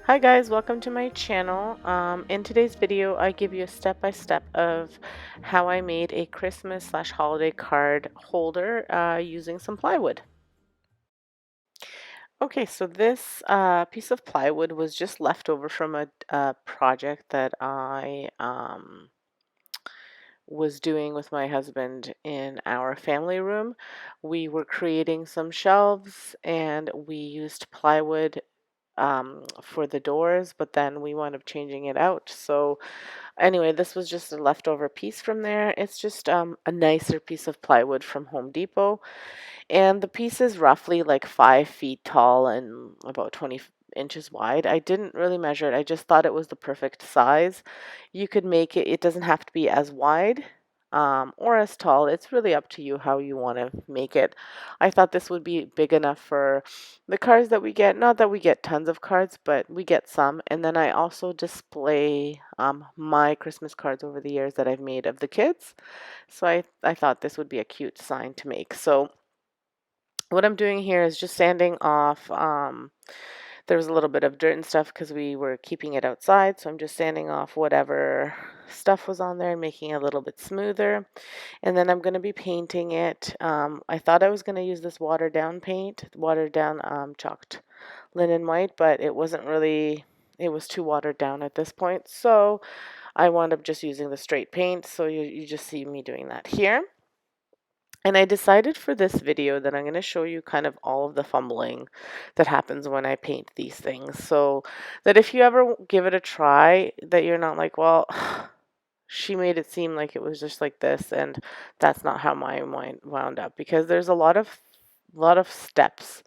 Hi guys, welcome to my channel. In today's video, I give you a step-by-step of how I made a Christmas slash holiday card holder using some plywood. Okay, so this piece of plywood was just left over from a project that I was doing with my husband in our family room. We were creating some shelves and we used plywood for the doors, but then we wound up changing it out. So anyway, this was just a leftover piece from there. It's just a nicer piece of plywood from Home Depot. And the piece is roughly like 5 feet tall and about 20 inches wide. I didn't really measure it. I just thought it was the perfect size. You could make it, it doesn't have to be as wide or as tall. It's really up to you how you want to make it. I thought this would be big enough for the cards that we get. Not that we get tons of cards, but we get some. And then I also display my Christmas cards over the years that I've made of the kids. So I thought this would be a cute sign to make. So what I'm doing here is just sanding off. There was a little bit of dirt and stuff because we were keeping it outside. So I'm just sanding off whatever stuff was on there and making it a little bit smoother. And then I'm going to be painting it. I thought I was going to use this watered down paint, watered down chalked linen white, but it wasn't really, it was too watered down at this point. So I wound up just using the straight paint. So you just see me doing that here. And I decided for this video that I'm going to show you kind of all of the fumbling that happens when I paint these things. So that if you ever give it a try, that you're not like, well, she made it seem like it was just like this, and that's not how my mind wound up. Because there's a lot of steps,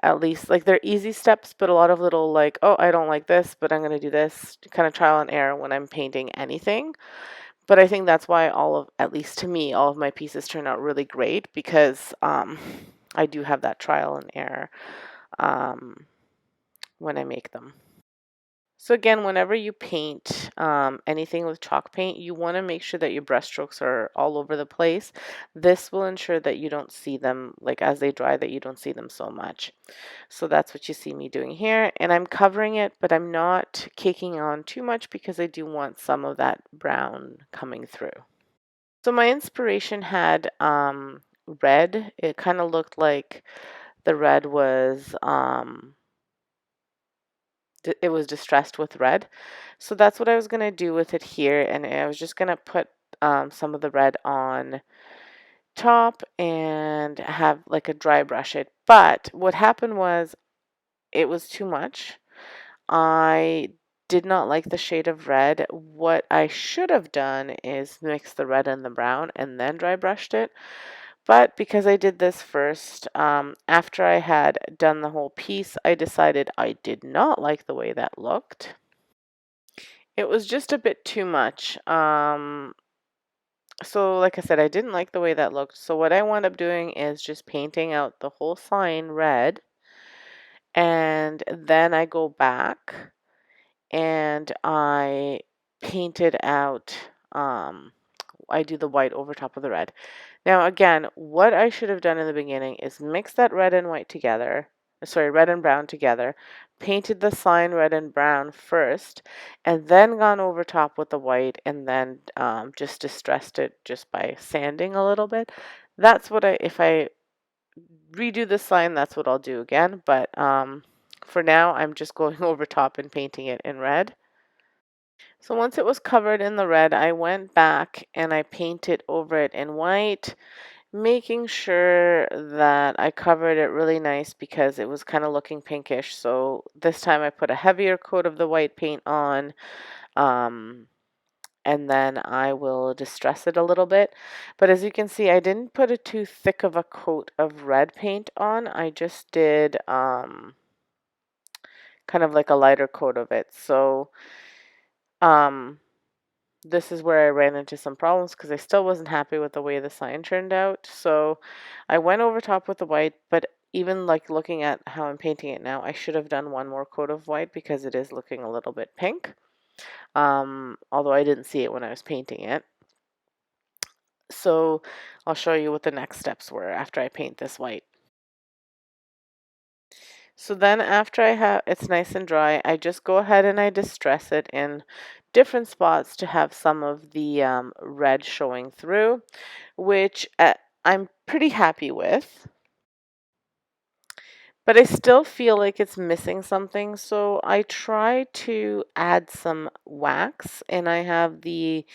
at least. Like they're easy steps, but a lot of little like, oh, I don't like this, but I'm going to do this, kind of trial and error when I'm painting anything. But I think that's why at least to me, all of my pieces turn out really great because I do have that trial and error um, when I make them. So again, whenever you paint anything with chalk paint, you want to make sure that your brush strokes are all over the place. This will ensure that you don't see them, like as they dry, that you don't see them so much. So that's what you see me doing here. And I'm covering it, but I'm not caking on too much because I do want some of that brown coming through. So my inspiration had red. It kind of looked like the red was it was distressed with red. So that's what I was going to do with it here, and I was just going to put some of the red on top and have like a dry brush it. But what happened was it was too much. I did not like the shade of red. What I should have done is mix the red and the brown and then dry brushed it. But because I did this first, after I had done the whole piece, I decided I did not like the way that looked. It was just a bit too much. So like I said, I didn't like the way that looked. So what I wound up doing is just painting out the whole sign red. And then I go back and I painted out, I do the white over top of the red. Now again, what I should have done in the beginning is mix that red and white together, sorry, red and brown together, painted the sign red and brown first, and then gone over top with the white and then just distressed it just by sanding a little bit. That's what if I redo the sign, that's what I'll do again, but for now, I'm just going over top and painting it in red. So once it was covered in the red, I went back and I painted over it in white, making sure that I covered it really nice because it was kind of looking pinkish. So this time I put a heavier coat of the white paint on, and then I will distress it a little bit. But as you can see, I didn't put a too thick of a coat of red paint on. I just did kind of like a lighter coat of it. So um, this is where I ran into some problems because I still wasn't happy with the way the sign turned out. So I went over top with the white, but even like looking at how I'm painting it now, I should have done one more coat of white because it is looking a little bit pink. Although I didn't see it when I was painting it. So I'll show you what the next steps were after I paint this white. So then after I have it's nice and dry, I just go ahead and I distress it in different spots to have some of the red showing through, which I'm pretty happy with. But I still feel like it's missing something, so I try to add some wax, and I have the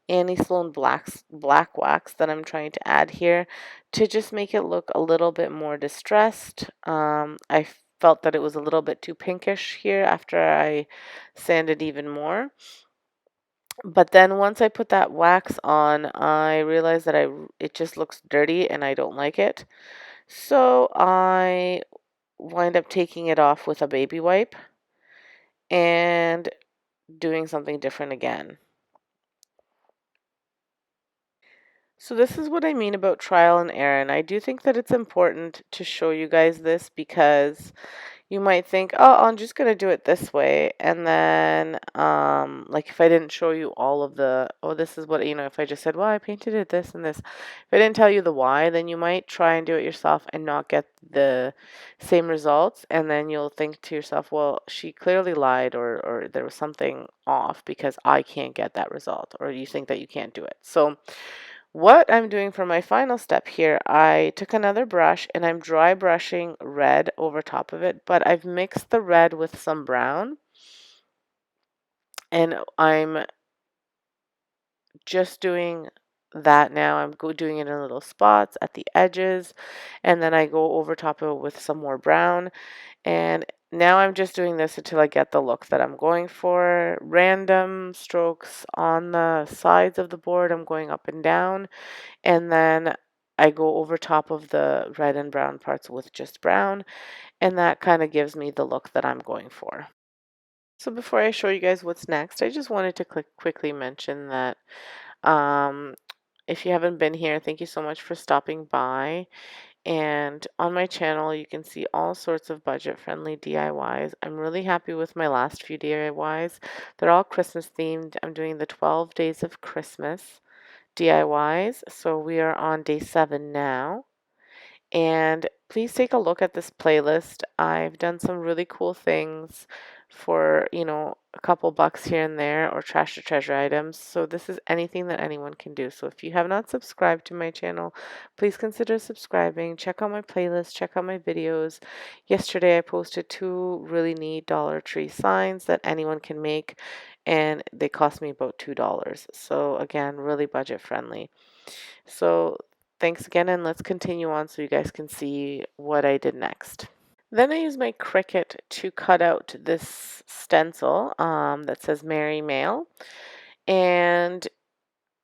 Annie Sloan black wax that I'm trying to add here to just make it look a little bit more distressed. I felt that it was a little bit too pinkish here after I sanded even more. But then once I put that wax on, I realized that it just looks dirty and I don't like it. So I wind up taking it off with a baby wipe and doing something different again. So this is what I mean about trial and error, and I do think that it's important to show you guys this because you might think, oh, I'm just going to do it this way. And then, like if I didn't show you all of the, oh, this is what, if I just said, well, I painted it this and this, if I didn't tell you the why, then you might try and do it yourself and not get the same results. And then you'll think to yourself, well, she clearly lied or there was something off because I can't get that result, or you think that you can't do it. So what I'm doing for my final step here, I took another brush and I'm dry brushing red over top of it, but I've mixed the red with some brown and I'm just doing that now. I'm doing it in little spots at the edges, and then I go over top of it with some more brown. And now I'm just doing this until I get the look that I'm going for. Random strokes on the sides of the board. I'm going up and down. And then I go over top of the red and brown parts with just brown, and that kind of gives me the look that I'm going for. So before I show you guys what's next, I just wanted to quickly mention that um, if you haven't been here, thank you so much for stopping by. And on my channel, you can see all sorts of budget-friendly DIYs. I'm really happy with my last few DIYs. They're all Christmas themed. I'm doing the 12 days of Christmas DIYs. So we are on day 7 now. And please take a look at this playlist. I've done some really cool things for, a couple bucks here and there or trash to treasure items. So this is anything that anyone can do. So if you have not subscribed to my channel, please consider subscribing. Check out my playlist, check out my videos. Yesterday I posted 2 really neat Dollar Tree signs that anyone can make, and they cost me about $2. So again, really budget friendly. So thanks again, and let's continue on so you guys can see what I did next. Then I used my Cricut to cut out this stencil that says Merry Mail, and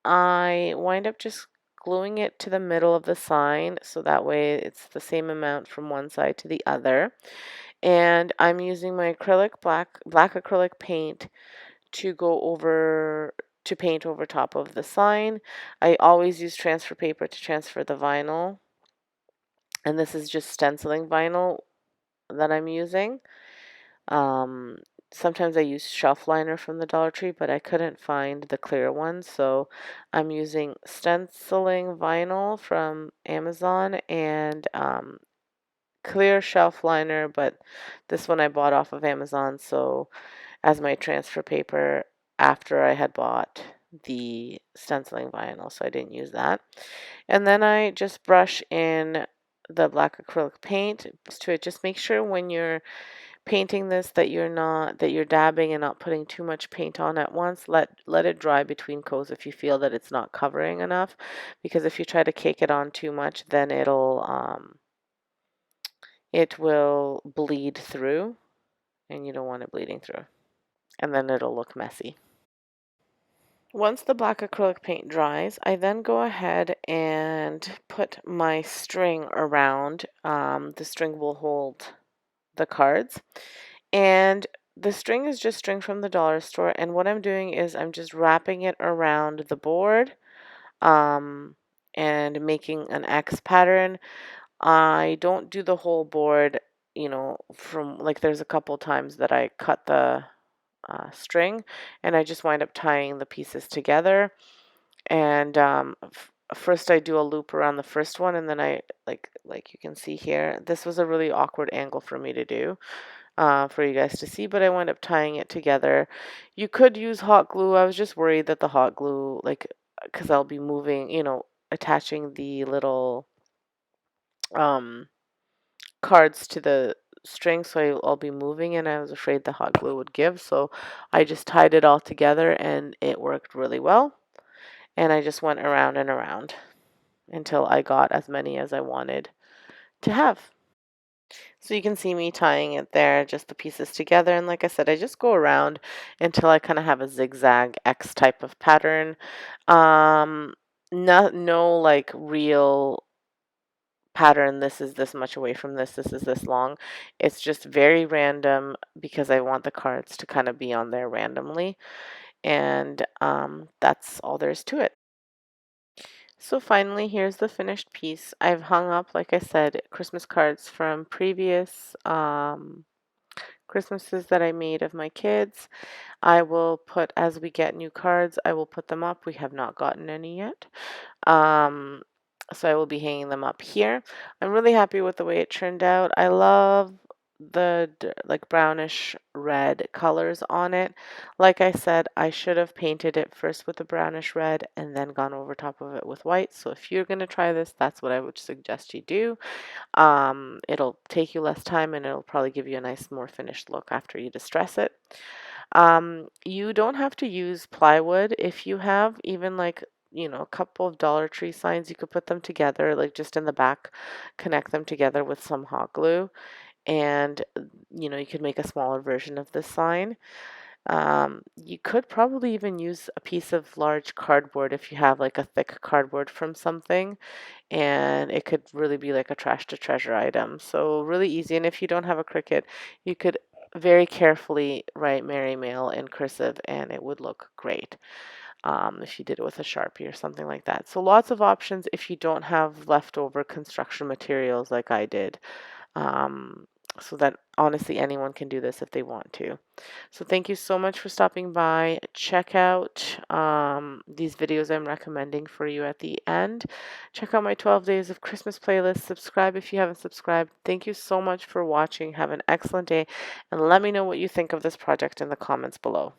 I wind up just gluing it to the middle of the sign so that way it's the same amount from one side to the other. And I'm using my black acrylic paint to go over to paint over top of the sign. I always use transfer paper to transfer the vinyl, and this is just stenciling vinyl that I'm using. Um, Sometimes I use shelf liner from the Dollar Tree, but I couldn't find the clear one, so I'm using stenciling vinyl from Amazon and clear shelf liner, but this one I bought off of Amazon, so as my transfer paper after I had bought the stenciling vinyl, so I didn't use that. And then I just brush in the black acrylic paint to it. Just make sure when you're painting this that you're dabbing and not putting too much paint on at once. Let it dry between coats if you feel that it's not covering enough, because if you try to cake it on too much, then it will bleed through, and you don't want it bleeding through, and then it'll look messy. Once the black acrylic paint dries, I then go ahead and put my string around. The string will hold the cards. And the string is just string from the dollar store. And what I'm doing is I'm just wrapping it around the board um, and making an X pattern. I don't do the whole board, from like there's a couple times that I cut the string and I just wind up tying the pieces together. And first I do a loop around the first one, and then I like you can see here, this was a really awkward angle for me to do, for you guys to see, but I wound up tying it together. You could use hot glue. I was just worried that the hot glue, like, because I'll be moving, attaching the little um, cards to the string, so I'll be moving, and I was afraid the hot glue would give, so I just tied it all together, and it worked really well. And I just went around and around until I got as many as I wanted to have. So you can see me tying it there, just the pieces together. And like I said, I just go around until I kind of have a zigzag X type of pattern. Um, no like real pattern, this is this much away from this is this long. It's just very random because I want the cards to kind of be on there randomly. And that's all there is to it. So finally, here's the finished piece. I've hung up, like I said, Christmas cards from previous Christmases that I made of my kids. I will put, as we get new cards, I will put them up. We have not gotten any yet. Um, so I will be hanging them up here. I'm really happy with the way it turned out. I love the like brownish red colors on it. Like I said, I should have painted it first with the brownish red and then gone over top of it with white. So if you're going to try this, that's what I would suggest you do. It'll take you less time and it'll probably give you a nice, more finished look after you distress it. You don't have to use plywood. If you have even like, a couple of Dollar Tree signs, you could put them together, like just in the back, connect them together with some hot glue, and you could make a smaller version of this sign. You could probably even use a piece of large cardboard if you have like a thick cardboard from something, and it could really be like a trash to treasure item. So really easy. And if you don't have a Cricut, you could very carefully write Merry Mail in cursive and it would look great, if you did it with a Sharpie or something like that. So lots of options if you don't have leftover construction materials like I did. Um, so that honestly anyone can do this if they want to. So thank you so much for stopping by. Check out these videos I'm recommending for you at the end. Check out my 12 Days of Christmas playlist. Subscribe if you haven't subscribed. Thank you so much for watching. Have an excellent day, and let me know what you think of this project in the comments below.